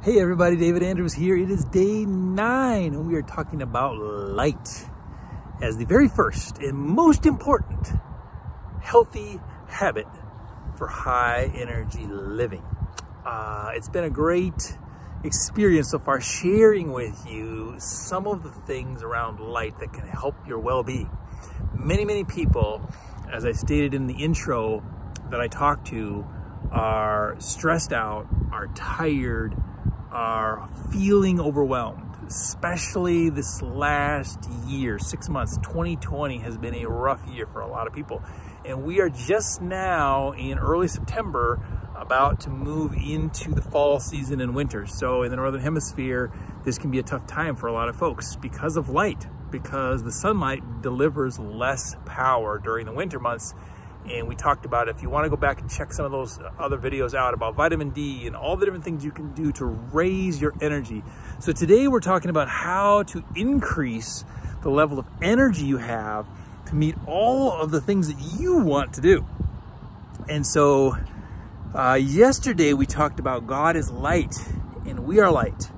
Hey everybody, David Andrews here. It is day 9 and we are talking about light as the very first and most important healthy habit for high energy living. It's been a great experience so far sharing with you some of the things around light that can help your well-being. Many people, as I stated in the intro that I talked to, are stressed out, are tired, are feeling overwhelmed, especially this last year, 6 months. 2020 has been a rough year for a lot of people. And we are just now in early September about to move into the fall season and winter. So in the Northern Hemisphere, this can be a tough time for a lot of folks because of light, because the sunlight delivers less power during the winter months. And we talked about, if you want to go back and check some of those other videos out about vitamin D and all the different things you can do to raise your energy. So today we're talking about how to increase the level of energy you have to meet all of the things that you want to do. And so yesterday we talked about God is light and we are light.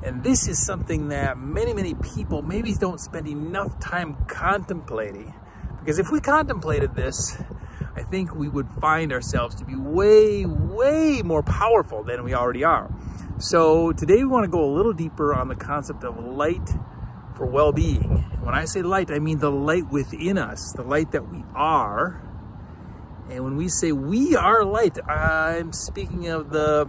And this is something that many people maybe don't spend enough time contemplating. Because if we contemplated this, I think we would find ourselves to be way more powerful than we already are. So today we want to go a little deeper on the concept of light for well-being. When I say light, I mean the light within us, the light that we are. And when we say we are light, I'm speaking of the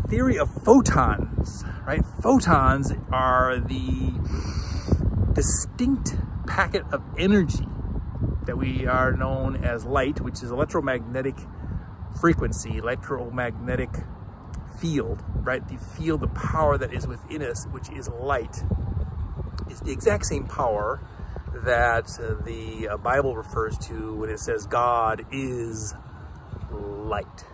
theory of photons, right? Photons are the distinct packet of energy that we are known as light, which is electromagnetic frequency, electromagnetic field, right? The field, the power that is within us, which is light, is the exact same power that the Bible refers to when it says God is light.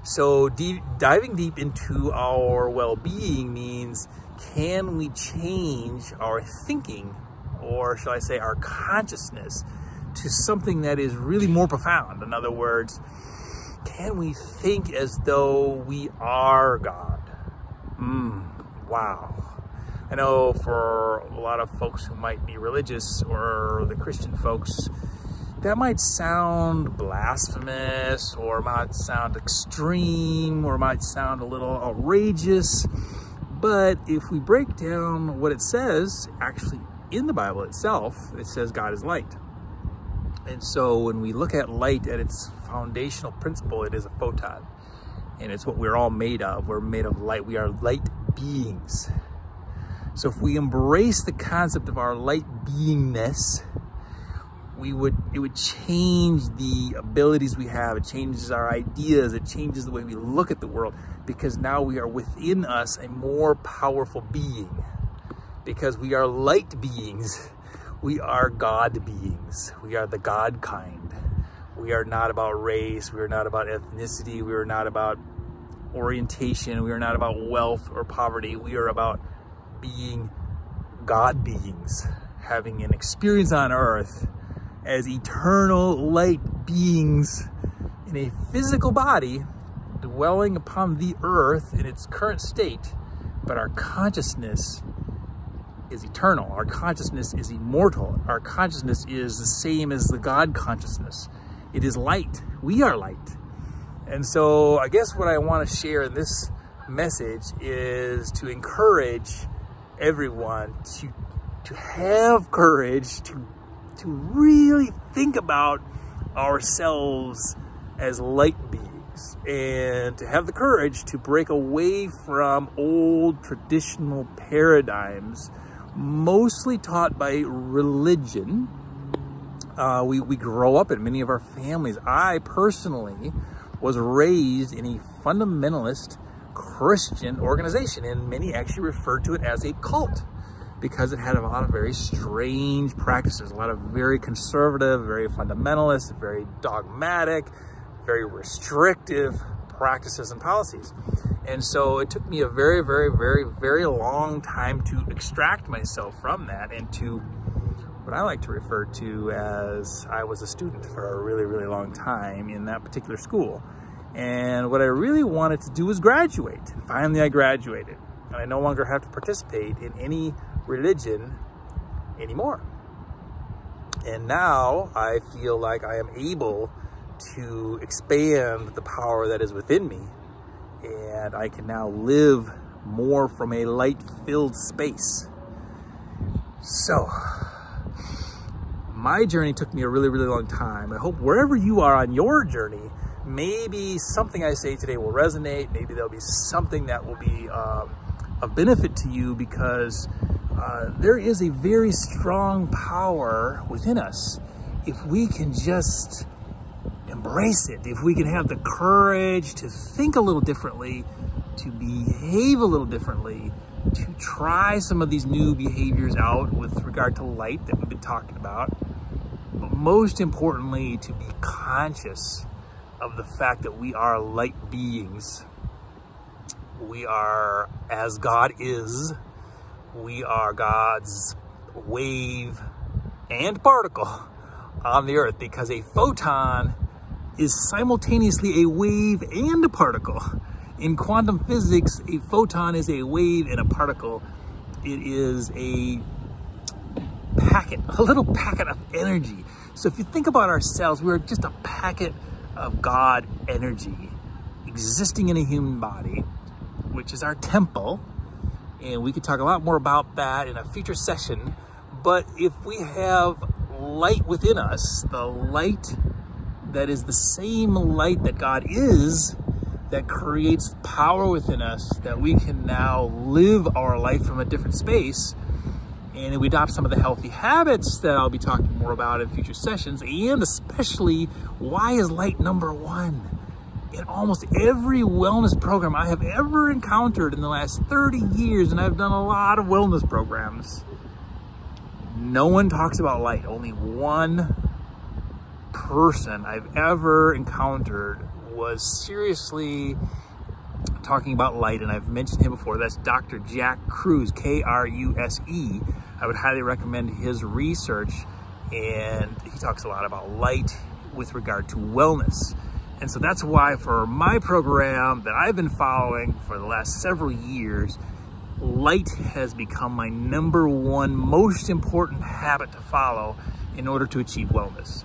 So diving deep into our well-being means, can we change our thinking, or shall I say our consciousness, to something that is really more profound? In other words, can we think as though we are God? Wow. I know for a lot of folks who might be religious, or the Christian folks, that might sound blasphemous, or might sound extreme, or might sound a little outrageous. But if we break down what it says, actually in the Bible itself, it says God is light. And so when we look at light at its foundational principle, it is a photon. And it's what we're all made of. We're made of light. We are light beings. So if we embrace the concept of our light beingness, it would change the abilities we have. It changes our ideas. It changes the way we look at the world, because now we are within us a more powerful being. Because we are light beings. We are God beings. We are the God kind. We are not about race. We are not about ethnicity. We are not about orientation. We are not about wealth or poverty. We are about being God beings, having an experience on earth as eternal light beings in a physical body, dwelling upon the earth in its current state, but our consciousness is eternal. Our consciousness is immortal. Our consciousness is the same as the God consciousness. It is light. We are light. And so I guess what I want to share in this message is to encourage everyone to have courage to really think about ourselves as light beings, and to have the courage to break away from old traditional paradigms mostly taught by religion. We grow up in many of our families. I personally was raised in a fundamentalist Christian organization, and many actually refer to it as a cult, because it had a lot of very strange practices, a lot of very conservative, very fundamentalist, very dogmatic, very restrictive practices and policies. And so it took me a very long time to extract myself from that into what I like to refer to as, I was a student for a really long time in that particular school. And what I really wanted to do was graduate. And finally I graduated. And I no longer have to participate in any religion anymore. And now I feel like I am able to expand the power that is within me. And I can now live more from a light-filled space. So, my journey took me a really, really long time. I hope wherever you are on your journey, maybe something I say today will resonate. Maybe there'll be something that will be of benefit to you, because there is a very strong power within us. If we can just embrace it, if we can have the courage to think a little differently, to behave a little differently, to try some of these new behaviors out with regard to light that we've been talking about, but most importantly, to be conscious of the fact that we are light beings. We are, as God is, we are God's wave and particle on the earth, because a photon is simultaneously a wave and a particle. In quantum physics, a photon is a wave and a particle. It is a packet, a little packet of energy. So if you think about ourselves, we're just a packet of God energy existing in a human body, which is our temple. And we could talk a lot more about that in a future session. But if we have light within us, the light that is the same light that God is, that creates power within us, that we can now live our life from a different space. And if we adopt some of the healthy habits that I'll be talking more about in future sessions, and especially, why is light number one? In almost every wellness program I have ever encountered in the last 30 years, and I've done a lot of wellness programs, no one talks about light. Only one person I've ever encountered was seriously talking about light, and I've mentioned him before. That's Dr. Jack Kruse, K-R-U-S-E. I would highly recommend his research, and he talks a lot about light with regard to wellness. And so that's why for my program that I've been following for the last several years, light has become my number one most important habit to follow in order to achieve wellness.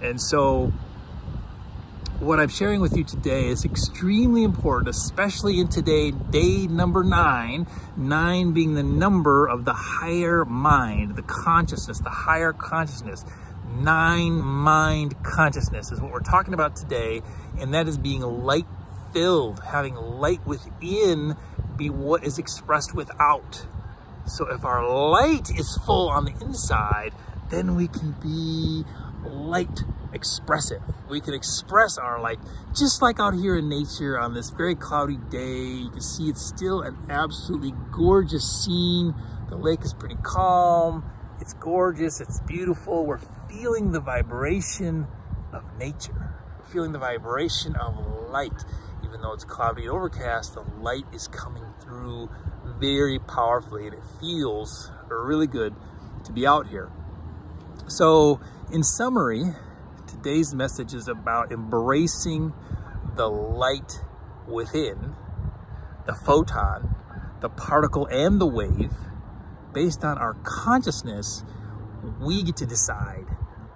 And so what I'm sharing with you today is extremely important, especially in today, day number 9, 9 being the number of the higher mind, the consciousness, the higher consciousness. 9 mind consciousness is what we're talking about today, and that is being light filled, having light within be what is expressed without. So if our light is full on the inside, then we can be light expressive. We can express our light, just like out here in nature on this very cloudy day. You can see it's still an absolutely gorgeous scene. The lake is pretty calm. It's gorgeous, it's beautiful. We're feeling the vibration of nature. We're feeling the vibration of light. Even though it's cloudy and overcast, the light is coming through very powerfully, and it feels really good to be out here. So in summary, today's message is about embracing the light within, the photon, the particle, and the wave. Based on our consciousness, we get to decide,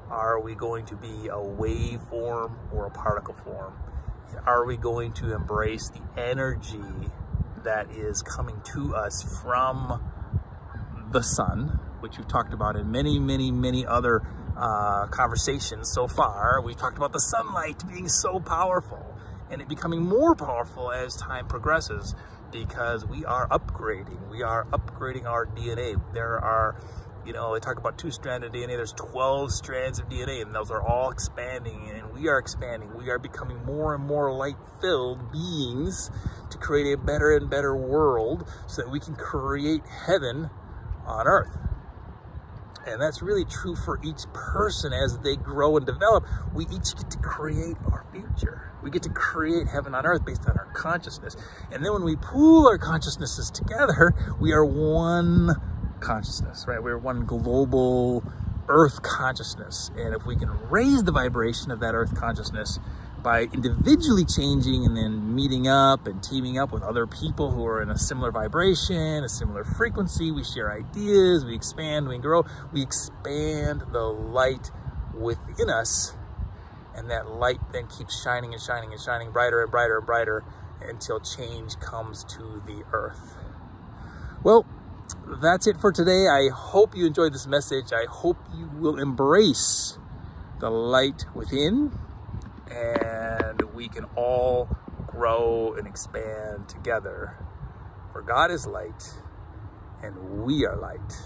are we going to be a wave form or a particle form? Are we going to embrace the energy that is coming to us from the sun, which we've talked about in many, many, many other conversations so far. We've talked about the sunlight being so powerful, and it becoming more powerful as time progresses, because we are upgrading. We are upgrading our DNA. There are, you know, they talk about 2-stranded DNA. There's 12 strands of DNA, and those are all expanding, and we are expanding. We are becoming more and more light-filled beings to create a better and better world so that we can create heaven on earth. And that's really true for each person as they grow and develop. We each get to create our future. We get to create heaven on earth based on our consciousness. And then when we pool our consciousnesses together, we are one consciousness, right? We're one global earth consciousness. And if we can raise the vibration of that earth consciousness, by individually changing and then meeting up and teaming up with other people who are in a similar vibration, a similar frequency. We share ideas, we expand, we grow, we expand the light within us, and that light then keeps shining and shining and shining brighter and brighter and brighter until change comes to the earth. Well, that's it for today. I hope you enjoyed this message. I hope you will embrace the light within, and we can all grow and expand together. For God is light, and we are light.